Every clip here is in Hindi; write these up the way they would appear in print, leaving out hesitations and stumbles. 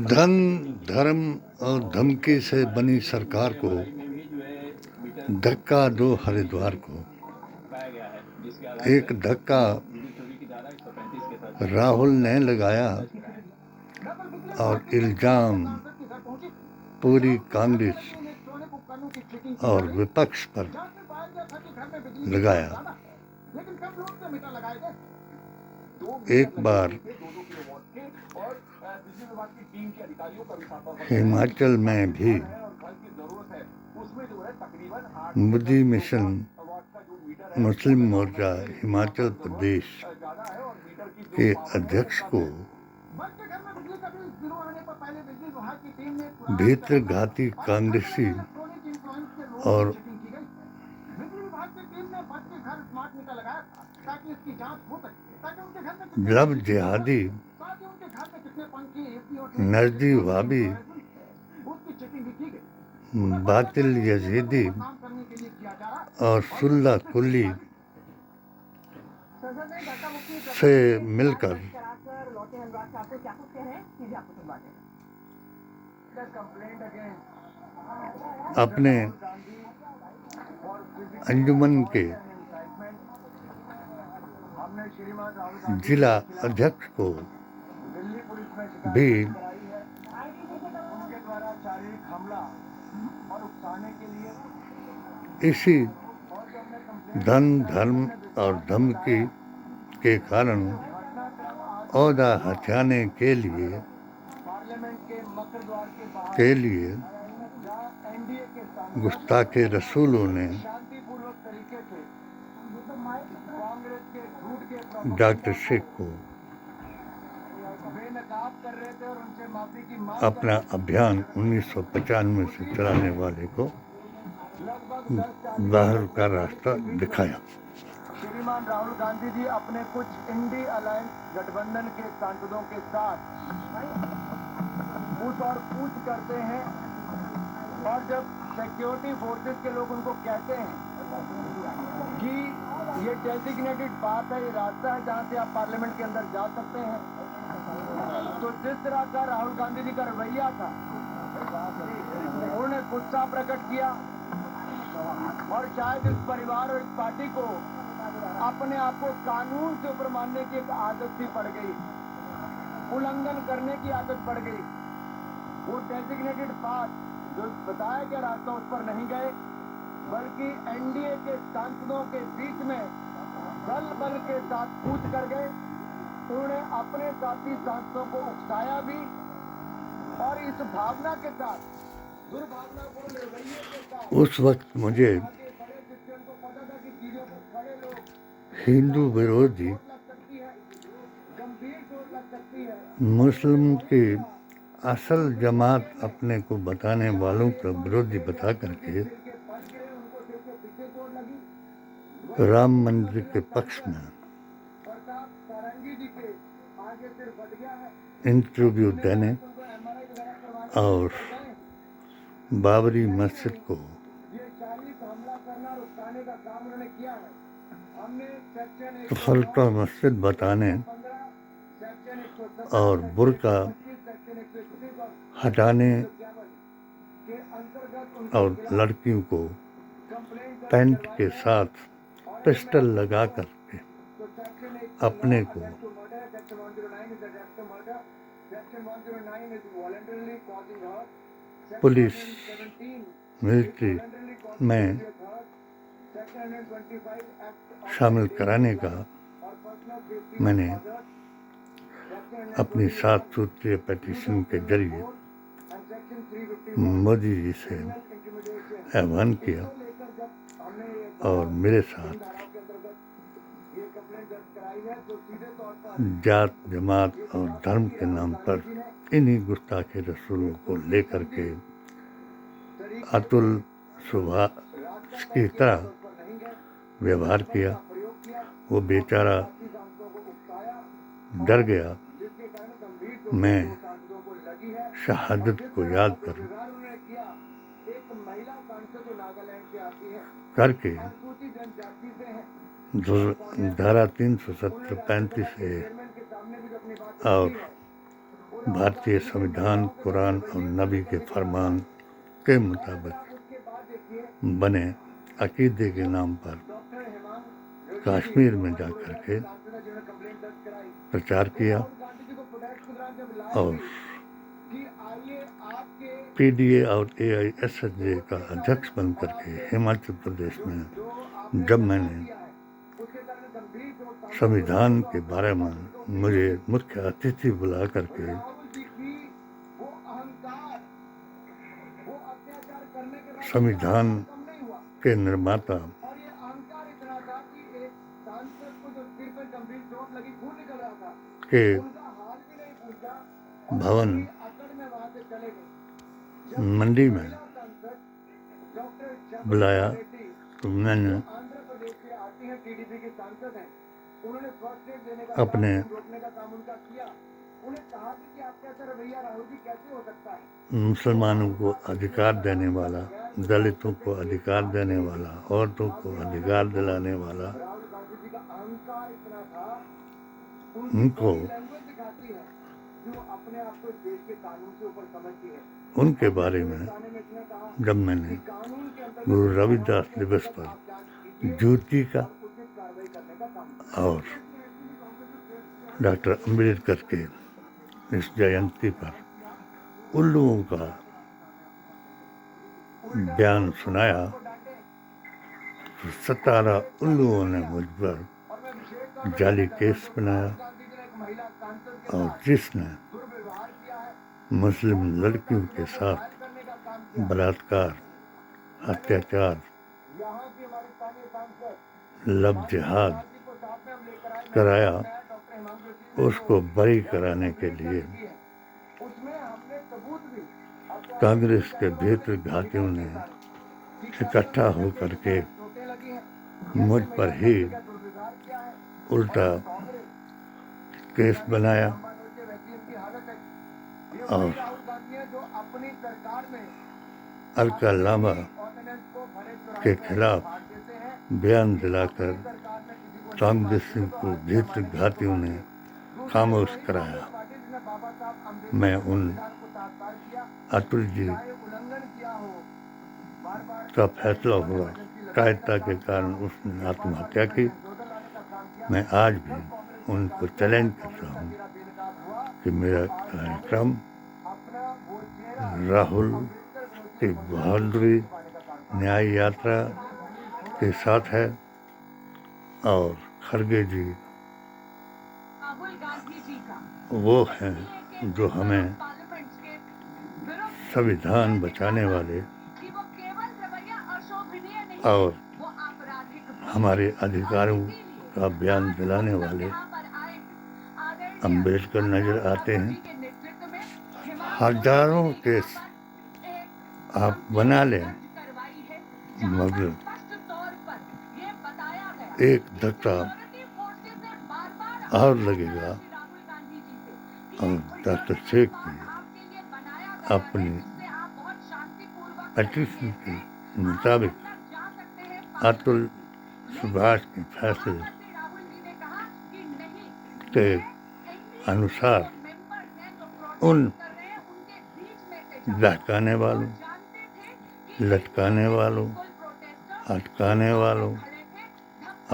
धन, धर्म और धमकी से बनी सरकार को धक्का दो हरिद्वार को। एक धक्का राहुल ने लगाया और इल्जाम पूरी कांग्रेस और विपक्ष पर लगाया। एक बार हिमाचल में भी मोदी मिशन मुस्लिम मोर्चा हिमाचल प्रदेश के अध्यक्ष को भीतरघाती कांग्रेसी और जब जिहादी नजदीवादी बातिल यजीदी और सुल्ला कुल्ली से मिलकर अपने अंजुमन के जिला अध्यक्ष को भी इसी धन, धर्म और धमकी के कारण ओहदा हथियाने के लिए गुस्ताखे रसूलों ने डॉक्टर शेख को अपना अभियान 1995 से चलाने वाले को बाहर का रास्ता दिखाया। श्रीमान राहुल गांधी जी अपने कुछ इंडी अलायंस गठबंधन के सांसदों के साथ पूछ और पूछ करते हैं, और जब सिक्योरिटी फोर्सेस के लोग उनको कहते हैं कि ये डेजिग्नेटेड पाथ है, ये रास्ता है जहां से आप पार्लियामेंट के अंदर जा सकते हैं, तो जिस तरह का राहुल गांधी जी का रवैया था, उन्होंने गुस्सा प्रकट किया और शायद इस परिवार और इस पार्टी को अपने आप को कानून से ऊपर मानने की एक आदत सी पड़ गई, उल्लंघन करने की आदत पड़ गई। वो डेजिग्नेटेड पाथ जो बताया गया रास्ता उस पर नहीं गए, बल्कि एनडीए के सांसदों के बीच में दल बल के साथ कूच कर गए। उन्होंने अपने साथी सांसदों को उकसाया भी, और इस भावना के साथ, दुर्भावनापूर्ण रवैये के साथ उस वक्त मुझे हिंदू विरोधी मुस्लिम की असल जमात अपने को बताने वालों का विरोधी बता करके राम मंदिर के पक्ष में इंटरव्यू देने और बाबरी मस्जिद को फलका मस्जिद बताने और बुर्का हटाने और लड़कियों को पैंट के साथ पिस्टल लगा करके अपने को पुलिस मिलिट्री में शामिल कराने का मैंने अपनी 7 सूत्रीय पिटीशन के जरिए मोदी जी से आह्वान किया, और मेरे साथ जात, जमात और धर्म के नाम पर इन्हीं गुस्ताखे रसूलों को लेकर के अतुल सुभाष की तरह व्यवहार किया। वो बेचारा डर गया। मैं शहादत को याद करके धारा 370-35 से सामने भी जो अपनी बात और रखी है, भारतीय संविधान, कुरान और नबी के फरमान के मुताबिक उसके बाद देखिए बने अकीदे के नाम पर डॉक्टर हेमंत कश्मीर में जाकर के सांसद है जिन्होंने कंप्लेंट दर्ज कराई, प्रचार किया गांधी जी को प्रोटेस्ट के दौरान जब लाए और कि आइए आपके पीडीए और एआईएसएसजे का अध्यक्ष बन करके हिमाचल प्रदेश में जब मैंने उसके कारण गंभीर चोट संविधान के बारे में मुझे मुख्य अतिथि बुला करके राहुल जी की वो अहंकार, वो अत्याचार करने के बाद संविधान कम नहीं हुआ के निर्माता और ये अहंकार इतना था कि एक सांसद को जो सिर पे गंभीर चोट लगी, खून निकल रहा था, के उनका हाल भी नहीं पूछा, भवन अकड़ में वहां से चले गए। मंडी में सांसद डॉक्टर बुलाया रेड्डी तो मैंने आंध्र प्रदेश से आती हैं, टीडीपी के सांसद हैं, उन्होंने फर्स्ट एड देने का अपने काम, रोकने का काम उनका किया। उन्हें कहा कि आपका ऐसा रवैया राहुल जी कैसे हो सकता है? मुसलमानों को अधिकार देने वाला, दलितों को अधिकार देने वाला, औरतों को अधिकार दिलाने वाला राहुल गांधी जी का अहंकार इतना था, उनको लैंग्वेज दिखाती है जो अपने आप को देश के कानून से ऊपर समझती है। उनके बारे में जब मैंने गुरु रविदास दिवस पर ज्योति का और डॉक्टर अम्बेडकर के इस जयंती पर उल्लुओं का बयान सुनाया तो 17 उल्लुओं ने मुझ पर जाली केस बनाया और जिसने मुस्लिम लड़कियों के साथ बलात्कार, अत्याचार, लव जिहाद कराया, उसको बरी कराने के लिए कांग्रेस के भीतर घातियों ने इकट्ठा होकर के मुझ पर ही उल्टा केस बनाया और अलका लांबा के खिलाफ बयान दिलाकर कांग्रेस को भीतर घातियों ने खामोश कराया। मैं उन अतुल जी का फैसला हुआ, कायरता के कारण उसने आत्महत्या की। मैं आज भी उनको चैलेंज करता हूँ कि मेरा कार्यक्रम राहुल की बहादुरी न्याय यात्रा के साथ है और खड़गे जी वो हैं जो हमें संविधान बचाने वाले और हमारे अधिकारों का बयान दिलाने वाले अम्बेडकर नजर आते हैं। हजारों केस आप बना लें मगर एक धक्का और लगेगा और डॉक्टर शेख भी अपनी पिटीशन के मुताबिक अतुल सुभाष के फैसले के अनुसार उन बहकाने वालों, लटकाने वालों, अटकाने वालों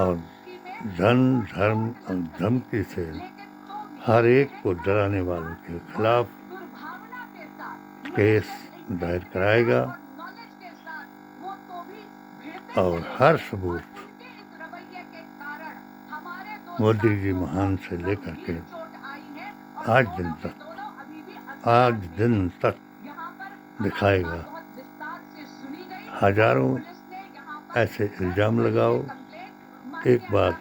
और धन, धर्म और धमकी से हर एक को डराने वालों के खिलाफ केस दायर कराएगा और हर सबूत मोदी जी महान से लेकर के आज दिन तक दिखाएगा। हजारों ऐसे इल्जाम लगाओ, एक बात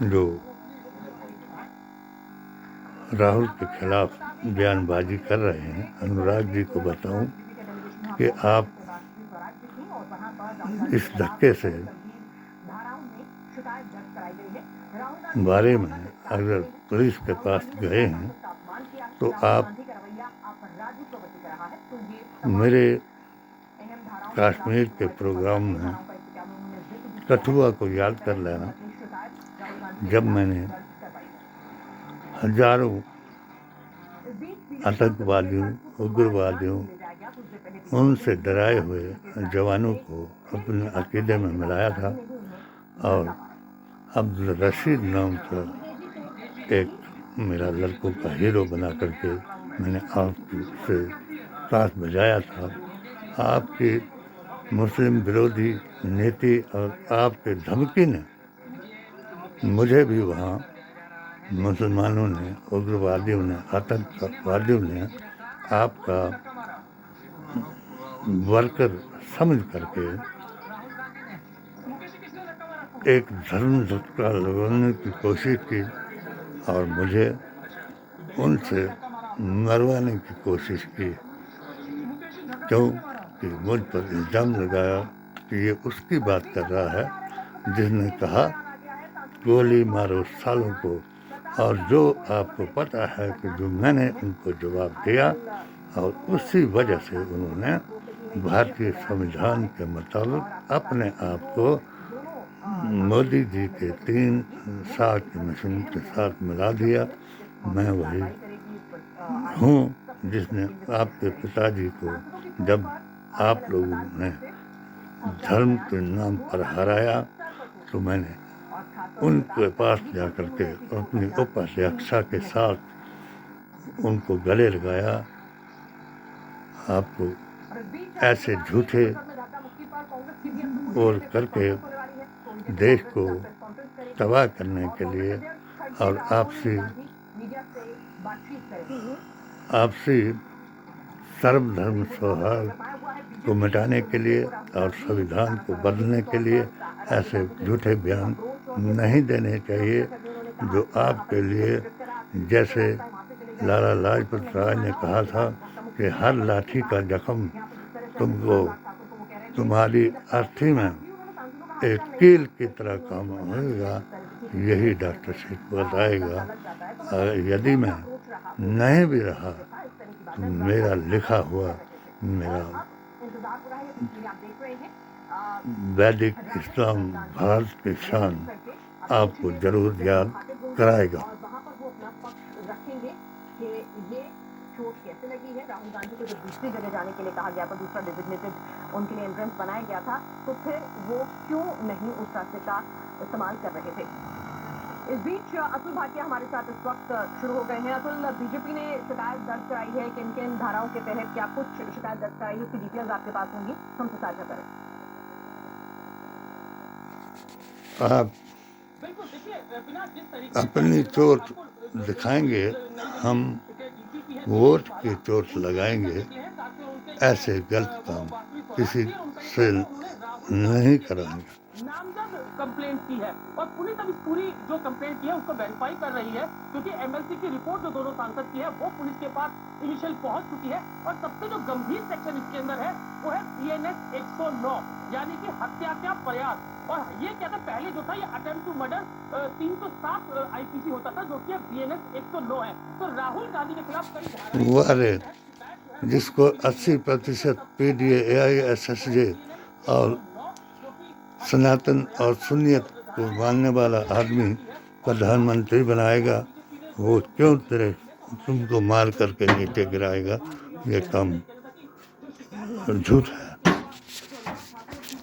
जो राहुल के खिलाफ बयानबाजी कर रहे हैं, अनुराग जी को बताऊं कि आप इस धक्के से बारे में अगर पुलिस के पास गए हैं तो आप मेरे कश्मीर के प्रोग्राम में कठुआ को याद कर लेना, जब मैंने हजारों आतंकवादियों, उग्रवादियों, उनसे डराए हुए जवानों को अपने अकीदे में मिलाया था और अब्दुल रशीद नाम का एक मेरा लड़कों का हीरो बना करके मैंने आपसे साथ बजाया था। आपकी मुस्लिम विरोधी नीति और आपके धमकी ने मुझे भी वहाँ मुसलमानों ने, उग्रवादियों ने, आतंकवादियों ने आपका वर्कर समझ करके एक धर्म झटका लगाने की कोशिश की और मुझे उनसे मरवाने की कोशिश की। क्यों कि मुझ पर इल्ज़ाम लगाया कि ये उसकी बात कर रहा है जिसने कहा गोली मारो सालों को, और जो आपको पता है कि जो मैंने उनको जवाब दिया और उसी वजह से उन्होंने भारतीय संविधान के मुताबिक अपने आप को मोदी जी के 3 साल की मिशन के साथ मिला दिया। मैं वही हूँ जिसने आपके पिताजी को जब आप लोगों ने धर्म के नाम पर हराया तो मैंने उनके पास जा कर के अपनी उपाध्यक्षा के साथ उनको गले लगाया। आपको ऐसे झूठे और करके देश को तबाह करने के लिए और आपसी सर्वधर्म सौहार्द को मिटाने के लिए और संविधान को बदलने के लिए ऐसे झूठे बयान नहीं देने चाहिए जो आपके लिए, जैसे लाला लाजपत राय ने कहा था कि हर लाठी का जख्म तुमको तुम्हारी अर्थी में एक कील की तरह काम होगा। यही डॉक्टर शेख बताएगा। यदि मैं नहीं भी रहा तो मेरा लिखा हुआ, मेरा वैदिक इस्लाम भारत की शान आपको जरूर याद कराएगा। चोट कैसे लगी है? राहुल गांधी को जब दूसरी जगह जाने के लिए कहा गया था, दूसरा डेजिग्नेटेड उनके लिए एंट्रेंस बनाया गया था, तो फिर वो क्यों नहीं उस रास्ते का इस्तेमाल कर रहे थे? इस बीच अतुल भाटिया हमारे साथ इस वक्त शुरू हो गए हैं। अतुल, बीजेपी ने शिकायत दर्ज कराई है, किन किन धाराओं के तहत क्या कुछ शिकायत दर्ज कराई है, उसकी डिटेल्स आपके पास होंगी, हमसे साझा करें। आप अपनी चोट दिखाएंगे, हम वोट की चोट लगाएंगे। ऐसे गलत काम किसी से नहीं कराएंगे। नामजद कंप्लेंट की है और पुलिस अब इस पूरी जो कंप्लेंट की है उसको वेरीफाई कर रही है, क्योंकि एमएलसी की रिपोर्ट जो दोनों सांसद की है वो पुलिस के पास इनिशियल पहुंच चुकी है। और सबसे जो गंभीर सेक्शन इसके अंदर है वो है बीएनएस 109, यानी कि हत्या का प्रयास। और ये क्या था, पहले जो था ये अटेम्प्ट टू मर्डर 307 आईपीसी होता था, जो कि बीएनएस 109 है। तो राहुल गांधी के खिलाफ कई जिसको 80% पीडीए, एआईएसएसजे और सनातन और सुन्नियत को मानने वाला आदमी प्रधानमंत्री बनाएगा, वो क्यों तुमको मार करके नीचे गिराएगा? ये काम झूठ है।